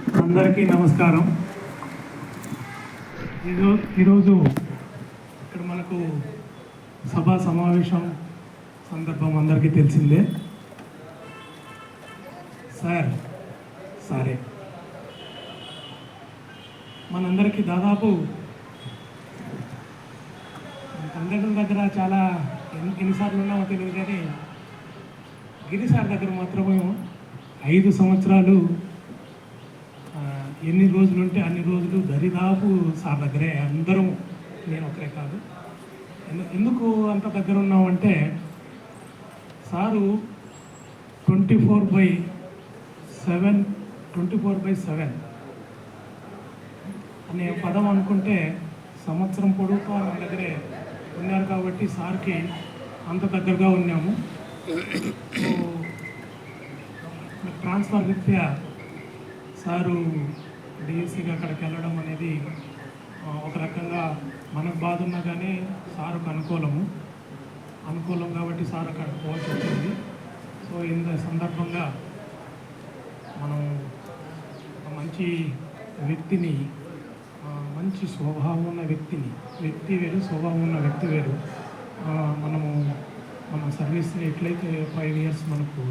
అందరికీ నమస్కారం. ఈరోజు ఇక్కడ మనకు సభా సమావేశం సందర్భం అందరికీ తెలిసిందే. సరే మనందరికీ దాదాపు అందరి దగ్గర చాలా ఎన్నిసార్లు ఉన్నామో తెలియదు, కానీ గిరి సార్ దగ్గర మాత్రమే 5 సంవత్సరాలు ఎన్ని రోజులు ఉంటే అన్ని రోజులు దరిదాపు సార్ దగ్గరే అందరం, నేను ఒకరే కాదు. ఎందుకు అంత దగ్గర ఉన్నామంటే సారు 24/7 అనే పదం అనుకుంటే సంవత్సరం పొడుగుతో మన దగ్గరే ఉన్నారు కాబట్టి సార్కి అంత దగ్గరగా ఉన్నాము. ట్రాన్స్ఫర్ రీత్యా సారు డిఎస్సిగా అక్కడికి వెళ్ళడం అనేది ఒక రకంగా మనకు బాధ ఉన్నా కానీ సారుకు అనుకూలం కాబట్టి సార్ అక్కడికి పోవాల్సి వచ్చింది. సో ఇంత సందర్భంగా మనం ఒక మంచి వ్యక్తిని, మంచి స్వభావం ఉన్న వ్యక్తి వేరు, స్వభావం ఉన్న వ్యక్తి వేరు. మన సర్వీస్ని ఎట్లయితే 5 ఇయర్స్ మనకు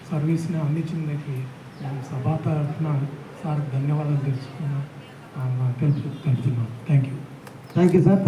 సర్వీస్ని అందించిందకి నేను సభా తరఫున సార్ ధన్యవాదాలు తెలుపుతున్నాను. Thank you sir.